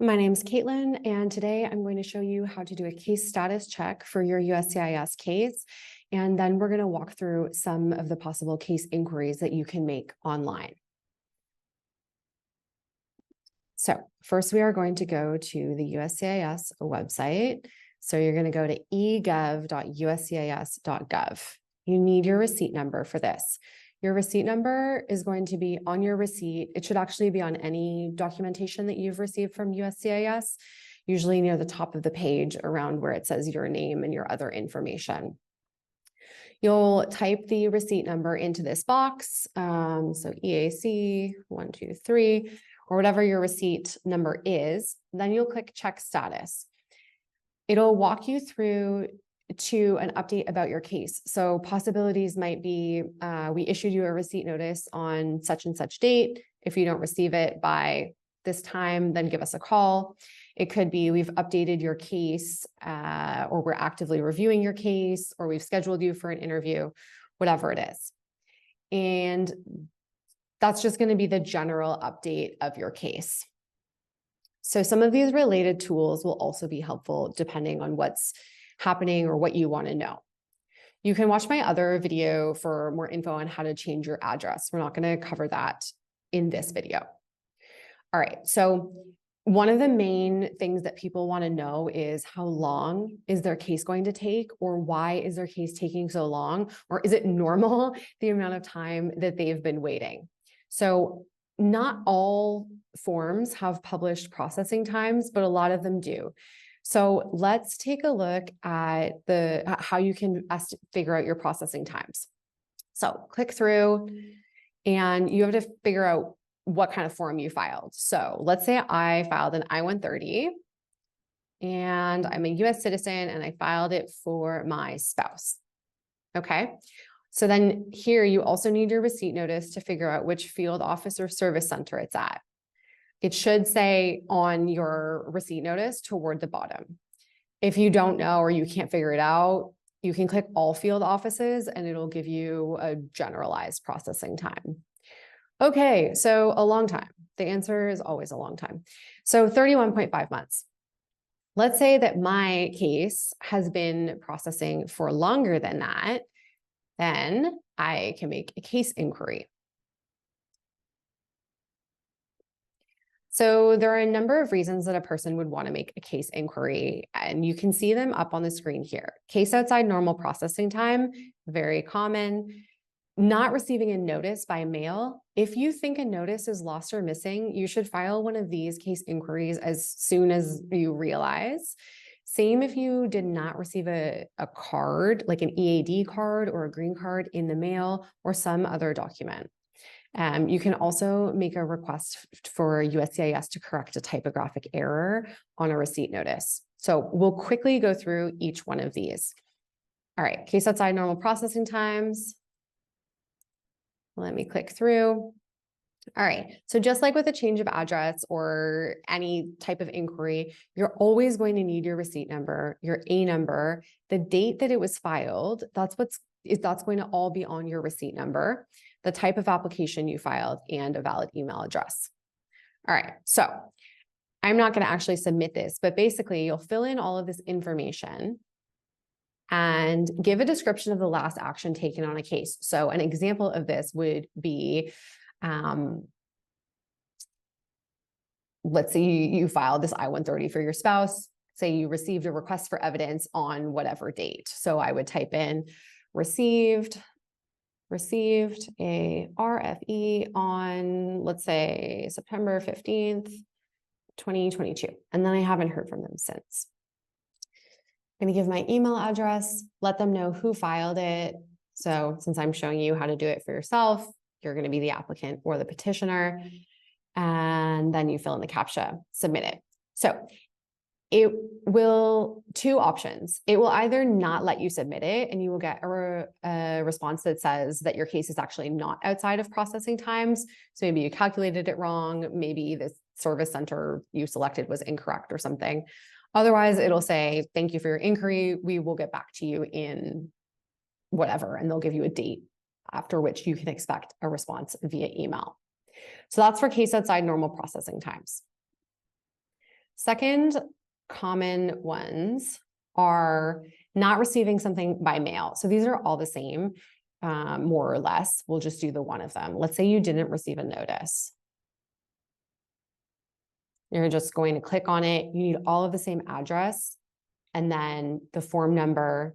My name is Kaitlyn, and today I'm going to show you how to do a case status check for your USCIS case. And then we're going to walk through some of the possible case inquiries that you can make online. So first, we are going to go to the USCIS website. So you're going to go to egov.uscis.gov. You need your receipt number for this. Your receipt number is going to be on your receipt. It should actually be on any documentation that you've received from USCIS, usually near the top of the page around where it says your name and your other information. You'll type the receipt number into this box, so EAC 123, or whatever your receipt number is. Then you'll click check status. It'll walk you through to an update about your case. So possibilities might be, we issued you a receipt notice on such and such date. If you don't receive it by this time, then give us a call. It could be we've updated your case, or we're actively reviewing your case, or we've scheduled you for an interview, whatever it is. And that's just going to be the general update of your case. So some of these related tools will also be helpful depending on what's happening or what you want to know. You can watch my other video for more info on how to change your address. We're not going to cover that in this video. All right, so one of the main things that people want to know is how long is their case going to take, or why is their case taking so long, or is it normal the amount of time that they've been waiting? So not all forms have published processing times, but a lot of them do. So let's take a look at how you can figure out your processing times. So click through and you have to figure out what kind of form you filed. So let's say I filed an I-130 and I'm a US citizen and I filed it for my spouse. Okay. So then here you also need your receipt notice to figure out which field office or service center it's at. It should say on your receipt notice toward the bottom. If you don't know or you can't figure it out, you can click all field offices and it'll give you a generalized processing time. Okay, so a long time. The answer is always a long time. So 31.5 months. Let's say that my case has been processing for longer than that, then I can make a case inquiry. So there are a number of reasons that a person would want to make a case inquiry, and you can see them up on the screen here. Case outside normal processing time, very common. Not receiving a notice by mail. If you think a notice is lost or missing, you should file one of these case inquiries as soon as you realize. Same if you did not receive a card, like an EAD card or a green card in the mail or some other document. You can also make a request for USCIS to correct a typographic error on a receipt notice. So we'll quickly go through each one of these. All right, case outside normal processing times. Let me click through. All right, so just like with a change of address or any type of inquiry, you're always going to need your receipt number, your A number, the date that it was filed. That's going to all be on your receipt number, the type of application you filed, and a valid email address. All right, so I'm not going to actually submit this, but basically you'll fill in all of this information and give a description of the last action taken on a case. So an example of this would be, let's say you filed this I-130 for your spouse. Say you received a request for evidence on whatever date. So I would type in received a RFE on, let's say, September 15th, 2022. And then I haven't heard from them since. I'm going to give my email address, let them know who filed it. So since I'm showing you how to do it for yourself, you're going to be the applicant or the petitioner. And then you fill in the CAPTCHA, submit it. So it will, two options. It will either not let you submit it and you will get a response that says that your case is actually not outside of processing times. So maybe you calculated it wrong. Maybe the service center you selected was incorrect or something. Otherwise, it'll say, thank you for your inquiry. We will get back to you in whatever, and they'll give you a date after which you can expect a response via email. So that's for case outside normal processing times. Second common ones are not receiving something by mail. So these are all the same, more or less. We'll just do the one of them. Let's say you didn't receive a notice. You're just going to click on it. You need all of the same address and then the form number.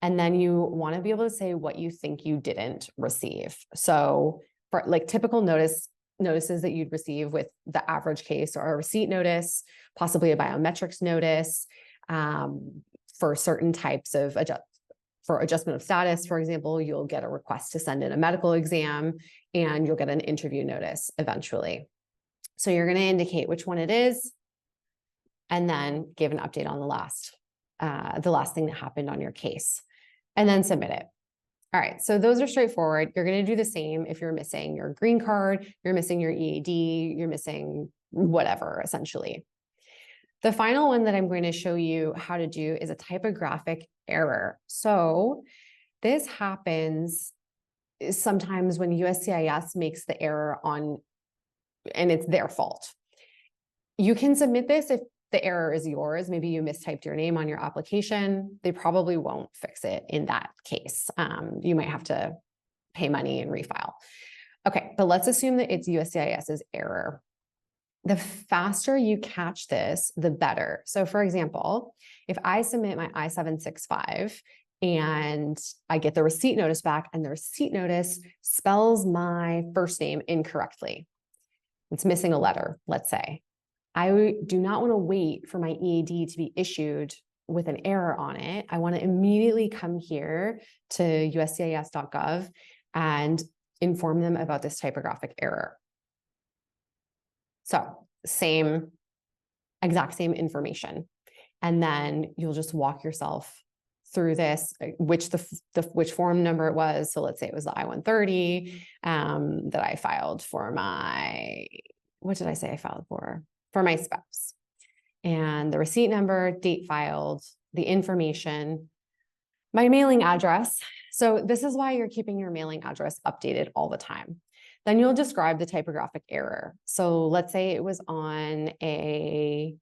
And then you want to be able to say what you think you didn't receive. So for like typical notices that you'd receive with the average case, or a receipt notice, possibly a biometrics notice, for certain types of for adjustment of status, for example, you'll get a request to send in a medical exam and you'll get an interview notice eventually. So you're going to indicate which one it is and then give an update on the last thing that happened on your case, and then submit it. All right, so those are straightforward. You're going to do the same if you're missing your green card, you're missing your EAD, you're missing whatever, essentially. The final one that I'm going to show you how to do is a typographic error. So this happens sometimes when USCIS makes the error and it's their fault. You can submit this if the error is yours. Maybe you mistyped your name on your application. They probably won't fix it in that case. You might have to pay money and refile. Okay, but let's assume that it's USCIS's error. The faster you catch this, the better. So for example, if I submit my I-765 and I get the receipt notice back and the receipt notice spells my first name incorrectly, it's missing a letter, let's say. I do not want to wait for my EAD to be issued with an error on it. I want to immediately come here to uscis.gov and inform them about this typographic error. So exact same information. And then you'll just walk yourself through this, which form number it was. So let's say it was the I-130 that I filed for my, what did I say I filed for? For my spouse. And the receipt number, date filed, the information, my mailing address. So this is why you're keeping your mailing address updated all the time. Then you'll describe the typographic error. So let's say it was on a,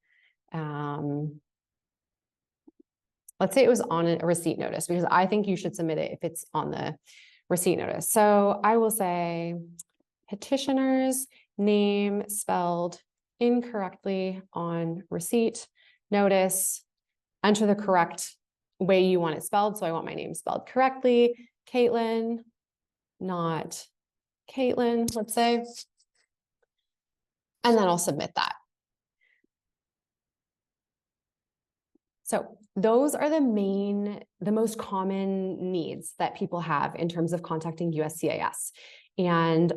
receipt notice, because I think you should submit it if it's on the receipt notice. So I will say petitioner's name spelled incorrectly on receipt notice, enter the correct way you want it spelled. So I want my name spelled correctly, Kaitlyn, not Kaitlyn, let's say, and then I'll submit that. So those are the most common needs that people have in terms of contacting USCIS. And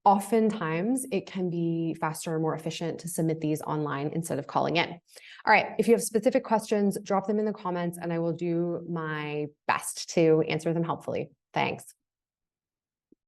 oftentimes it can be faster and more efficient to submit these online instead of calling in. All right, if you have specific questions, drop them in the comments and I will do my best to answer them helpfully. Thanks.